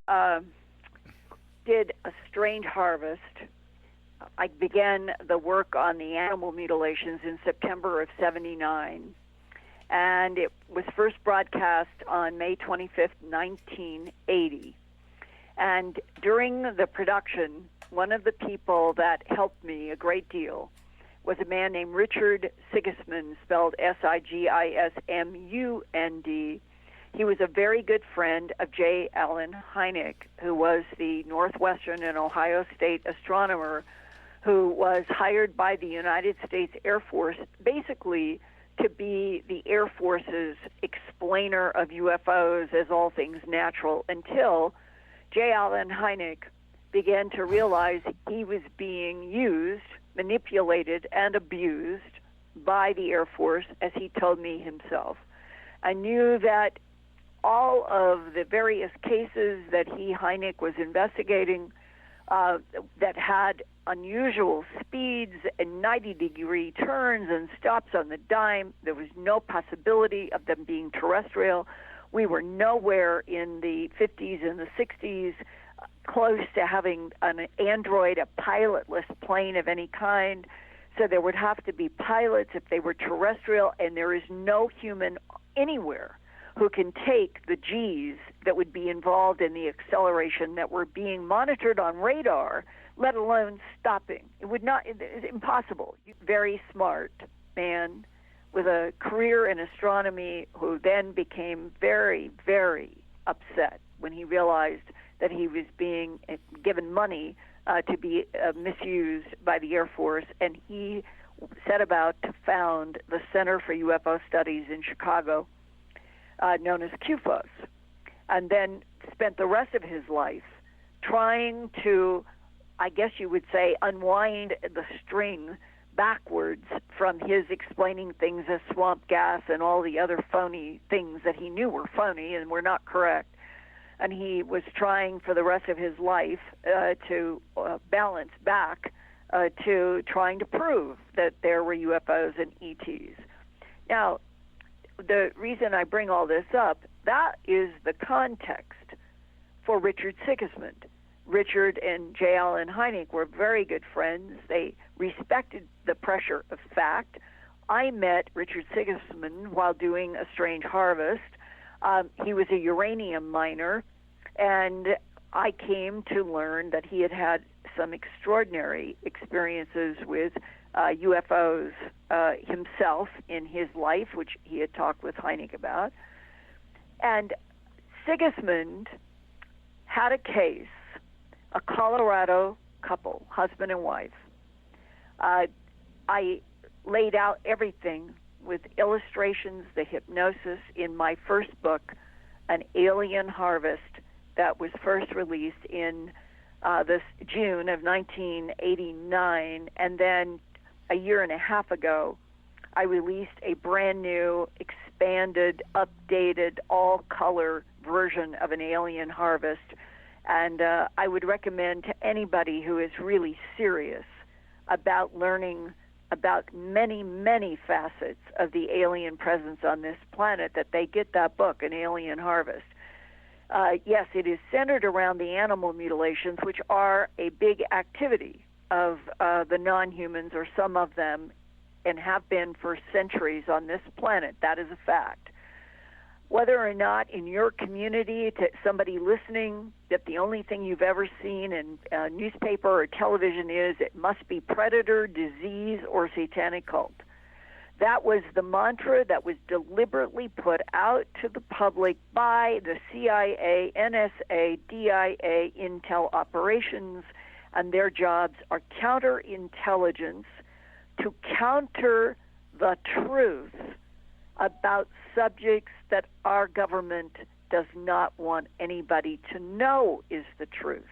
did a strange harvest. I began the work on the animal mutilations in September of '79, and it was first broadcast on May 25th, 1980. And during the production, one of the people that helped me a great deal was a man named Richard Sigismund, spelled Sigismund. He was a very good friend of J. Allen Hynek, who was the Northwestern and Ohio State astronomer who was hired by the United States Air Force basically to be the Air Force's explainer of UFOs as all things natural, until J. Allen Hynek began to realize he was being used, manipulated, and abused by the Air Force, as he told me himself. I knew that all of the various cases that Hynek was investigating that had unusual speeds and 90-degree turns and stops on the dime, there was no possibility of them being terrestrial. We were nowhere in the 50s and the 60s close to having an android, a pilotless plane of any kind. So there would have to be pilots if they were terrestrial, and there is no human anywhere who can take the G's that would be involved in the acceleration that were being monitored on radar, let alone stopping. It would not, it's impossible. Very smart man with a career in astronomy who then became very, very upset when he realized that he was being given money to be misused by the Air Force, and he set about to found the Center for UFO Studies in Chicago, known as QFOS, and then spent the rest of his life trying to, I guess you would say, unwind the string backwards from his explaining things as swamp gas and all the other phony things that he knew were phony and were not correct. And he was trying for the rest of his life to balance back to trying to prove that there were UFOs and ETs. Now, the reason I bring all this up, that is the context for Richard Sigismund. Richard and J. Allen Hynek were very good friends. They respected the pressure of fact. I met Richard Sigismund while doing A Strange Harvest. He was a uranium miner, and I came to learn that he had had some extraordinary experiences with UFOs himself in his life, which he had talked with Hynek about. And Sigismund had a case, a Colorado couple, husband and wife. I laid out everything with illustrations, the hypnosis, in my first book, An Alien Harvest, that was first released in this June of 1989, and then a year and a half ago, I released a brand new, expanded, updated, all-color version of An Alien Harvest, and I would recommend to anybody who is really serious about learning about many, many facets of the alien presence on this planet that they get that book, An Alien Harvest. Yes, it is centered around the animal mutilations, which are a big activity of the non-humans, or some of them, and have been for centuries on this planet. That is a fact. Whether or not in your community, to somebody listening, that the only thing you've ever seen in newspaper or television is it must be predator, disease, or satanic cult. That was the mantra that was deliberately put out to the public by the CIA, NSA, DIA, Intel operations, and their jobs are counterintelligence to counter the truth about subjects that our government does not want anybody to know is the truth.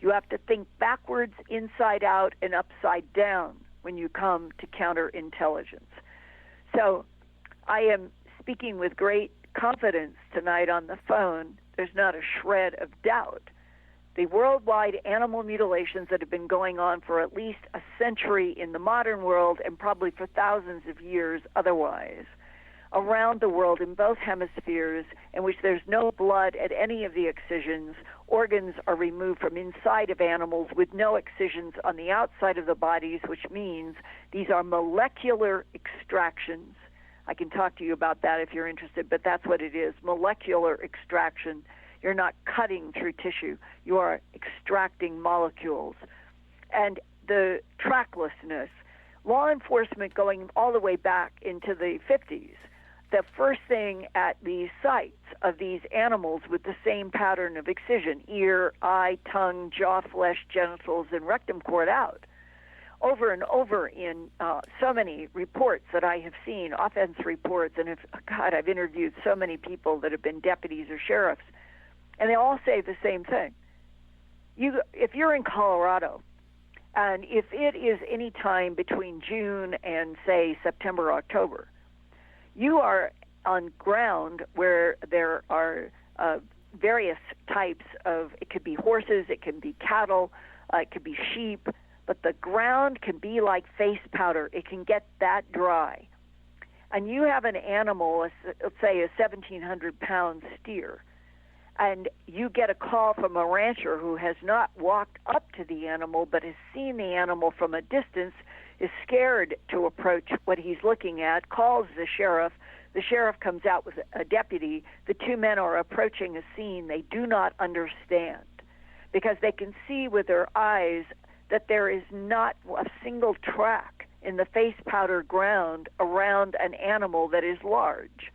You have to think backwards, inside out, and upside down when you come to counterintelligence. So I am speaking with great confidence tonight on the phone. There's not a shred of doubt. The worldwide animal mutilations that have been going on for at least a century in the modern world, and probably for thousands of years otherwise, around the world in both hemispheres in which there's no blood at any of the excisions. Organs are removed from inside of animals with no excisions on the outside of the bodies, which means these are molecular extractions. I can talk to you about that if you're interested, but that's what it is, molecular extraction. You're not cutting through tissue. You are extracting molecules. And the tracklessness, law enforcement going all the way back into the 50s, the first thing at these sites of these animals with the same pattern of excision, ear, eye, tongue, jaw, flesh, genitals, and rectum cord out, over and over in so many reports that I have seen, offense reports, and I've interviewed so many people that have been deputies or sheriffs, and they all say the same thing. If you're in Colorado, and if it is any time between June and, say, September, October, you are on ground where there are various types of, it could be horses, it can be cattle, it could be sheep, but the ground can be like face powder. It can get that dry. And you have an animal, let's say a 1,700-pound steer, and you get a call from a rancher who has not walked up to the animal but has seen the animal from a distance, is scared to approach what he's looking at, calls the sheriff. The sheriff comes out with a deputy. The two men are approaching a scene they do not understand because they can see with their eyes that there is not a single track in the face powder ground around an animal that is large.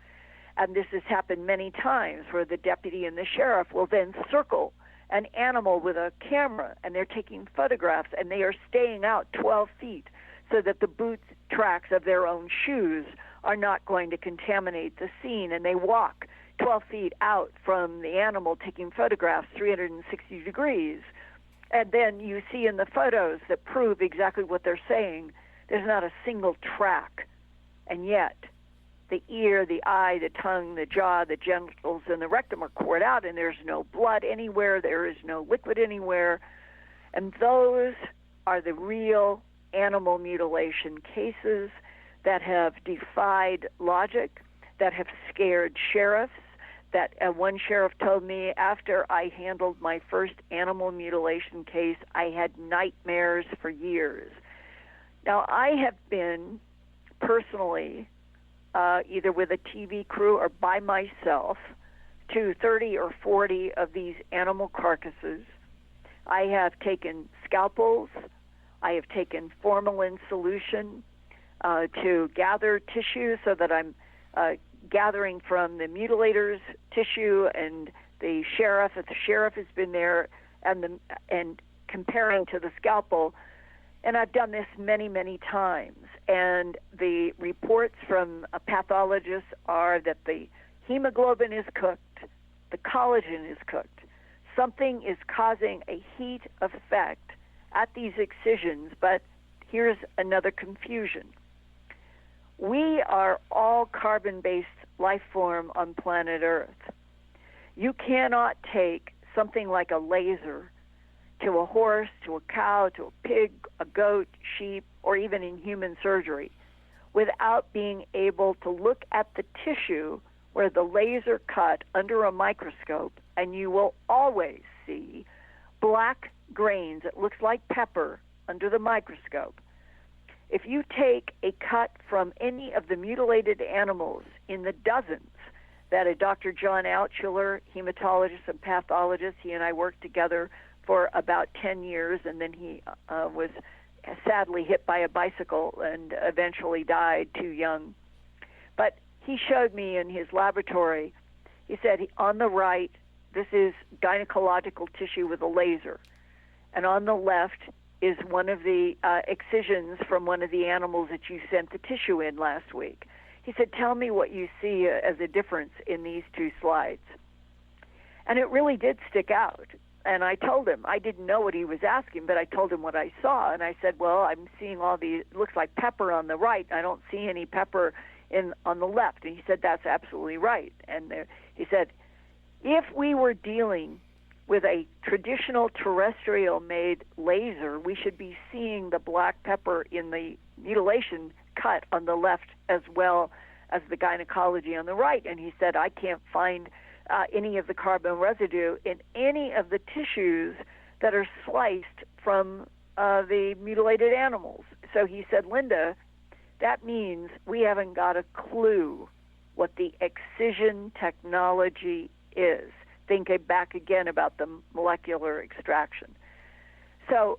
And this has happened many times where the deputy and the sheriff will then circle an animal with a camera, and they're taking photographs, and they are staying out 12 feet so that the boot tracks of their own shoes are not going to contaminate the scene, and they walk 12 feet out from the animal taking photographs 360 degrees. And then you see in the photos that prove exactly what they're saying, there's not a single track. And yet, the ear, the eye, the tongue, the jaw, the genitals, and the rectum are cored out, and there's no blood anywhere, there is no liquid anywhere. And those are the real animal mutilation cases that have defied logic, that have scared sheriffs, that one sheriff told me after I handled my first animal mutilation case, I had nightmares for years. Now, I have been personally, either with a TV crew or by myself, to 30 or 40 of these animal carcasses. I have taken scalpels. I have taken formalin solution to gather tissue so that I'm gathering from the mutilator's tissue and the sheriff, if the sheriff has been there, and comparing to the scalpel. And I've done this many, many times. And the reports from pathologists are that the hemoglobin is cooked, the collagen is cooked. Something is causing a heat effect at these excisions, but here's another confusion. We are all carbon-based life form on planet Earth. You cannot take something like a laser to a horse, to a cow, to a pig, a goat, sheep, or even in human surgery without being able to look at the tissue where the laser cut under a microscope, and you will always see black grains. It looks like pepper under the microscope. If you take a cut from any of the mutilated animals in the dozens that a Dr. John Altschuler, hematologist and pathologist, he and I worked together for about 10 years, and then he was sadly hit by a bicycle and eventually died too young. But he showed me in his laboratory, he said, on the right, this is gynecological tissue with a laser, and on the left is one of the excisions from one of the animals that you sent the tissue in last week. He said, tell me what you see as a difference in these two slides. And it really did stick out. And I told him, I didn't know what he was asking, but I told him what I saw. And I said, well, I'm seeing all these, it looks like pepper on the right. I don't see any pepper on the left. And he said, that's absolutely right. And he said, if we were dealing with a traditional terrestrial-made laser, we should be seeing the black pepper in the mutilation cut on the left as well as the gynecology on the right. And he said, I can't find any of the carbon residue in any of the tissues that are sliced from the mutilated animals. So he said, Linda, that means we haven't got a clue what the excision technology is. Think back again about the molecular extraction. So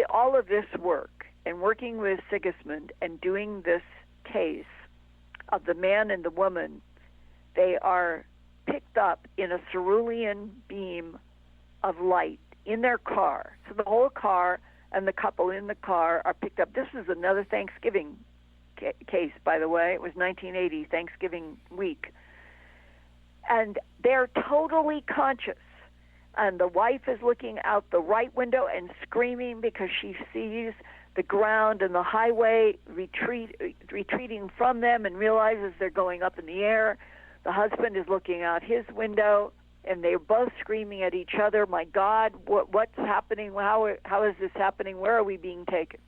all of this work and working with Sigismund and doing this case of the man and the woman, they are picked up in a cerulean beam of light in their car. So the whole car and the couple in the car are picked up. This is another Thanksgiving case, by the way. It was 1980, Thanksgiving week. And they're totally conscious. And the wife is looking out the right window and screaming because she sees the ground and the highway retreating from them and realizes they're going up in the air. The husband is looking out his window, and they're both screaming at each other, my God, what's happening? How is this happening? Where are we being taken?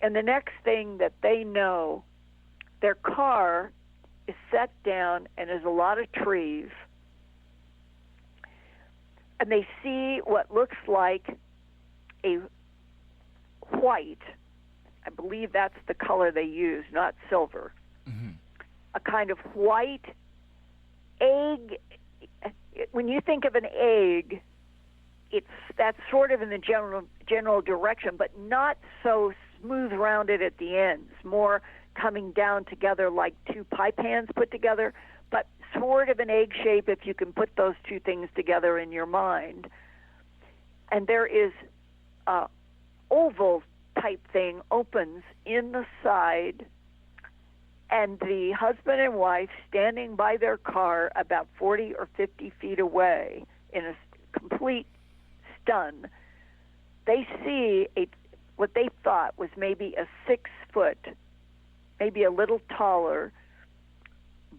And the next thing that they know, their car is set down and there's a lot of trees, and they see what looks like a white, I believe that's the color they use, not silver, a kind of white egg. When you think of an egg, that's sort of in the general direction, but not so smooth rounded at the ends, more coming down together like two pie pans put together, but sort of an egg shape if you can put those two things together in your mind. And there is a oval type thing opens in the side, and the husband and wife standing by their car about 40 or 50 feet away in a complete stun, they see what they thought was maybe a 6 foot, maybe a little taller,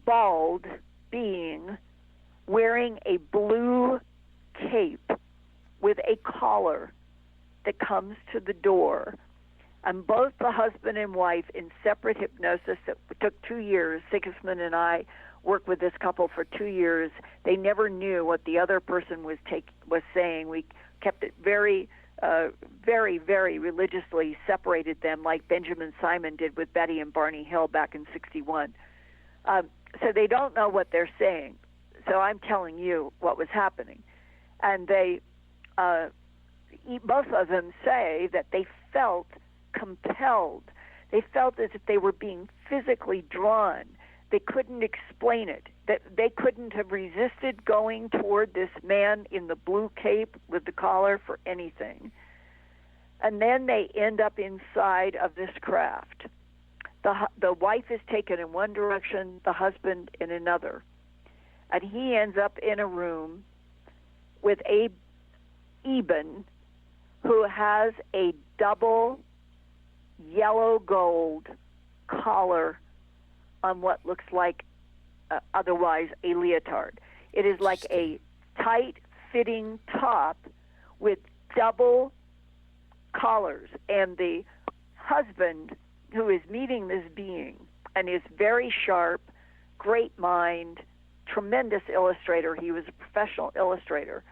bald being wearing a blue cape with a collar that comes to the door. And both the husband and wife, in separate hypnosis that took 2 years, Sigismund and I worked with this couple for 2 years. They never knew what the other person was saying. We kept it very, very religiously separated them, like Benjamin Simon did with Betty and Barney Hill back in '61. So they don't know what they're saying. So I'm telling you what was happening. And they, both of them say that they felt compelled. They felt as if they were being physically drawn. They couldn't explain it. That they couldn't have resisted going toward this man in the blue cape with the collar for anything. And then they end up inside of this craft. The wife is taken in one direction, the husband in another. And he ends up in a room with Abe Eben, who has a double yellow gold collar on what looks like otherwise a leotard. It is like a tight-fitting top with double collars. And the husband, who is meeting this being and is very sharp, great mind, tremendous illustrator. He was a professional illustrator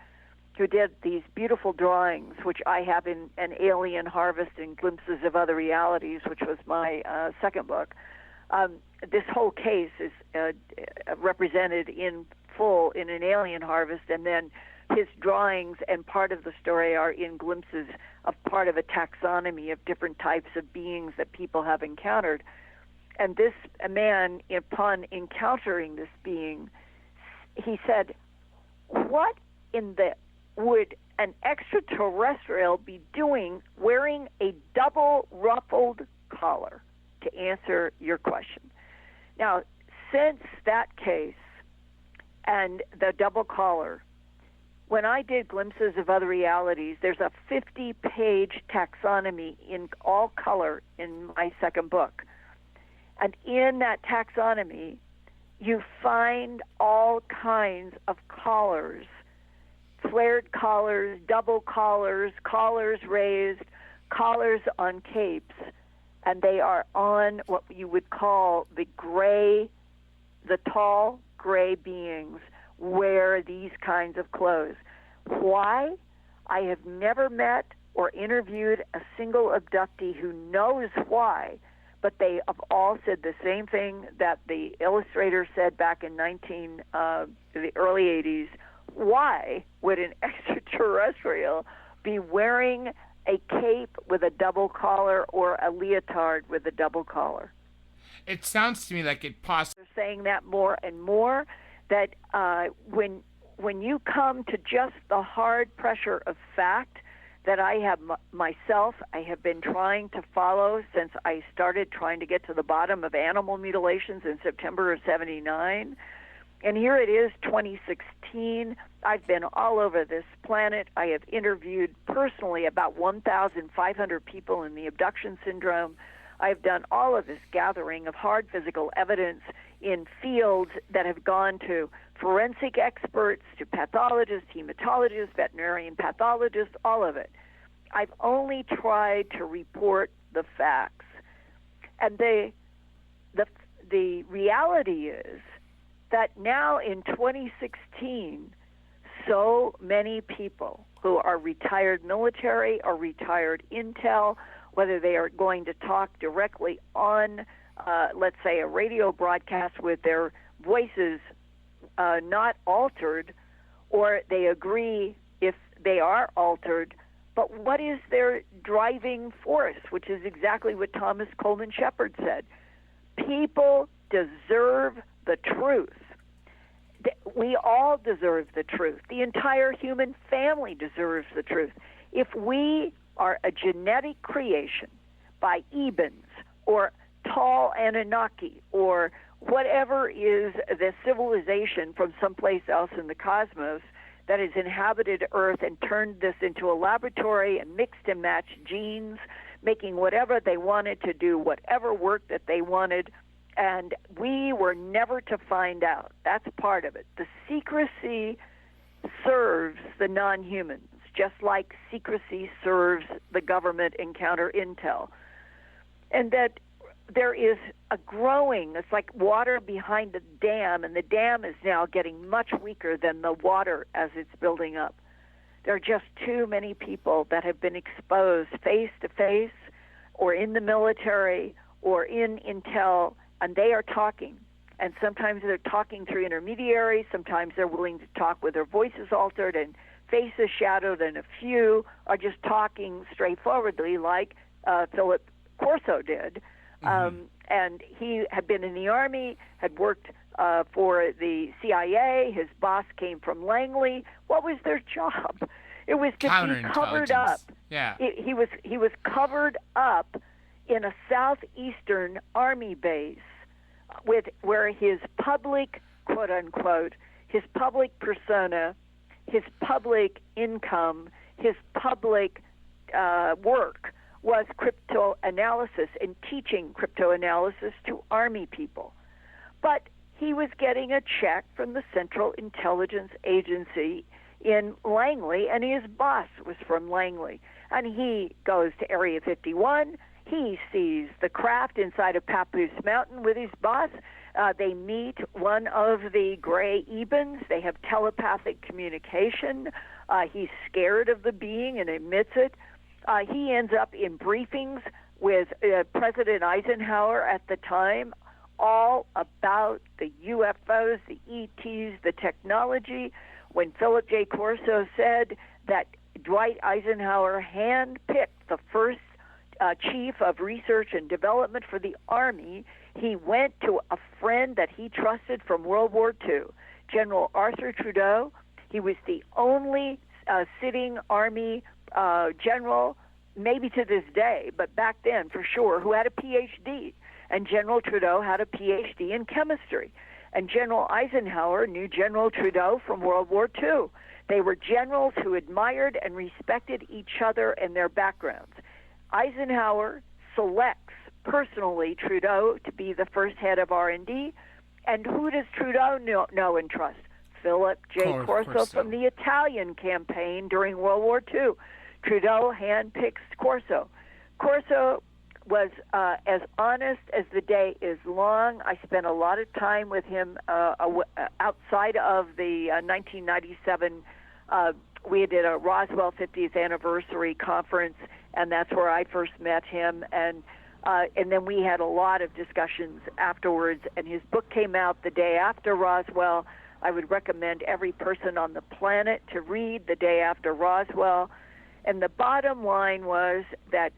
who did these beautiful drawings, which I have in An Alien Harvest and Glimpses of Other Realities, which was my second book. This whole case is represented in full in An Alien Harvest, and then his drawings and part of the story are in Glimpses of part of a taxonomy of different types of beings that people have encountered. And this man, upon encountering this being, he said, what in the would an extraterrestrial be doing wearing a double ruffled collar, to answer your question. Now, since that case and the double collar, when I did Glimpses of Other Realities, there's a 50-page taxonomy in all color in my second book. And in that taxonomy, you find all kinds of collars, flared collars, double collars, collars raised, collars on capes and they are on what you would call the tall gray beings wear these kinds of clothes. Why? I have never met or interviewed a single abductee who knows why, but they have all said the same thing that the illustrator said back in the early 80s. Why would an extraterrestrial be wearing a cape with a double collar or a leotard with a double collar? It sounds to me like it possibly... They're saying that more and more, that when you come to just the hard pressure of fact that I have myself, I have been trying to follow since I started trying to get to the bottom of animal mutilations in September of 79. And here it is, 2016. I've been all over this planet. I have interviewed personally about 1,500 people in the abduction syndrome. I've done all of this gathering of hard physical evidence in fields that have gone to forensic experts, to pathologists, hematologists, veterinarian pathologists, all of it. I've only tried to report the facts. And the reality is that now in 2016, so many people who are retired military or retired intel, whether they are going to talk directly on, let's say, a radio broadcast with their voices not altered, or they agree if they are altered, but what is their driving force, which is exactly what Thomas Coleman Shepard said. People deserve the truth. We all deserve the truth. The entire human family deserves the truth. If we are a genetic creation by Ebens or tall Anunnaki or whatever is the civilization from someplace else in the cosmos that has inhabited Earth and turned this into a laboratory and mixed and matched genes, making whatever they wanted to do, whatever work that they wanted, and we were never to find out. That's part of it. The secrecy serves the non-humans, just like secrecy serves the government and counter-intel. And that there is a growing, it's like water behind the dam, and the dam is now getting much weaker than the water as it's building up. There are just too many people that have been exposed face to face or in the military or in intel, and they are talking. And sometimes they're talking through intermediaries, sometimes they're willing to talk with their voices altered and faces shadowed, and a few are just talking straightforwardly like Philip Corso did. And he had been in the Army, had worked for the CIA. His boss came from Langley. What was their job? It was to be covered up. Yeah. He was covered up in a southeastern Army base where his public, quote unquote, his public persona, his public income, his public work was cryptoanalysis and teaching cryptoanalysis to Army people. But he was getting a check from the Central Intelligence Agency in Langley, and his boss was from Langley. And he goes to Area 51. He sees the craft inside of Papoose Mountain with his boss. They meet one of the gray Ebens. They have telepathic communication. He's scared of the being and admits it. He ends up in briefings with President Eisenhower at the time, all about the UFOs, the ETs, the technology. When Philip J. Corso said that Dwight Eisenhower handpicked the first chief of research and development for the Army, he went to a friend that he trusted from World War II, General Arthur Trudeau. He was the only sitting Army general, maybe to this day, but back then for sure, who had a PhD. And General Trudeau had a PhD in chemistry. And General Eisenhower knew General Trudeau from World War II. They were generals who admired and respected each other and their backgrounds. Eisenhower selects personally Trudeau to be the first head of R&D. And who does Trudeau know and trust? Philip J. Corso from the Italian campaign during World War II. Trudeau handpicks Corso. Corso was as honest as the day is long. I spent a lot of time with him outside of the 1997. We did a Roswell 50th anniversary conference, and that's where I first met him. And then we had a lot of discussions afterwards. And his book came out the day after Roswell. I would recommend every person on the planet to read The Day After Roswell. And the bottom line was that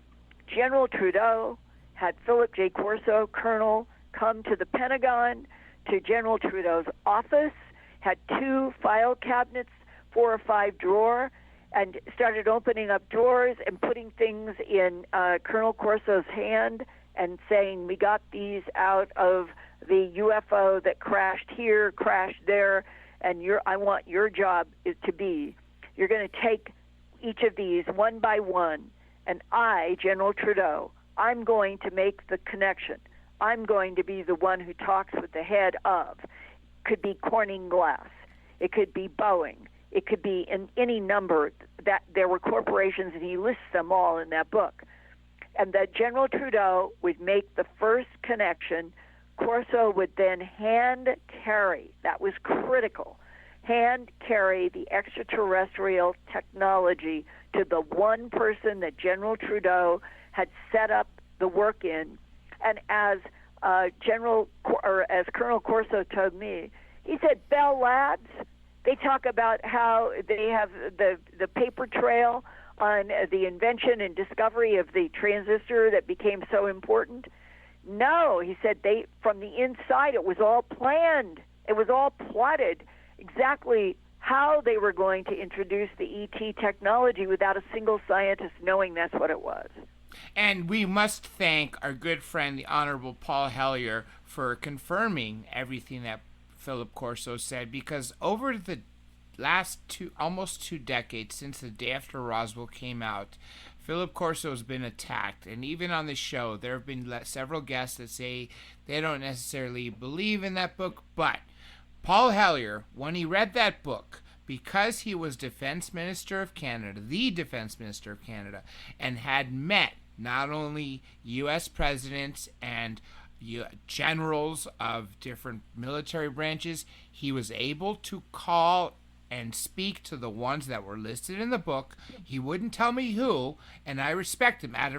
General Trudeau had Philip J. Corso, Colonel, come to the Pentagon, to General Trudeau's office, had 2 file cabinets, 4 or 5 drawer, and started opening up drawers and putting things in Colonel Corso's hand and saying, we got these out of the UFO that crashed here, crashed there, and I want your job is to be, you're going to take each of these one by one, and I, General Trudeau, I'm going to make the connection. I'm going to be the one who talks with the head of. Could be Corning Glass. It could be Boeing. It could be in any number. That there were corporations, and he lists them all in that book. And that General Trudeau would make the first connection. Corso would then hand carry, that was critical, hand carry the extraterrestrial technology to the one person that General Trudeau had set up the work in. And as Colonel Corso told me, he said, Bell Labs, they talk about how they have the paper trail on the invention and discovery of the transistor that became so important. No, he said, from the inside it was all planned. It was all plotted exactly how they were going to introduce the ET technology without a single scientist knowing that's what it was. And we must thank our good friend, the Honorable Paul Hellyer, for confirming everything that Philip Corso said, because over the last almost 2 decades since The Day After Roswell came out, Philip Corso has been attacked. And even on the show, there have been several guests that say they don't necessarily believe in that book, but Paul Hellyer, when he read that book, because he was Defense Minister of Canada, the Defense Minister of Canada, and had met not only U.S. presidents and generals of different military branches, he was able to call and speak to the ones that were listed in the book. He wouldn't tell me who, and I respect him. Out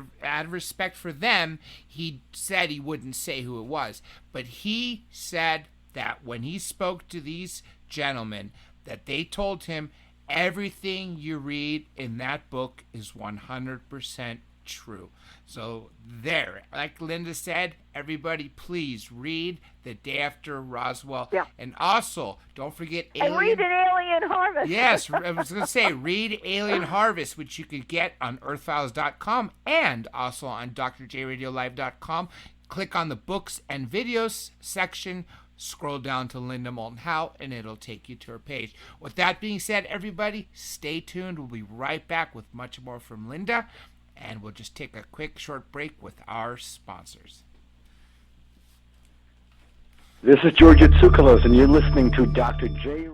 of respect for them, he said he wouldn't say who it was. But he said that when he spoke to these gentlemen, that they told him everything you read in that book is 100% true. So there, like Linda said, everybody please read The Day After Roswell. Yeah. And also, don't forget Alien. And read an Alien Harvest. Yes, I was going to say, read Alien Harvest, which you could get on earthfiles.com and also on drjradiolive.com. Click on the books and videos section, scroll down to Linda Moulton Howe, and it'll take you to her page. With that being said, everybody, stay tuned. We'll be right back with much more from Linda, and we'll just take a quick short break with our sponsors. This is George Tsoukalos, and you're listening to Dr. J.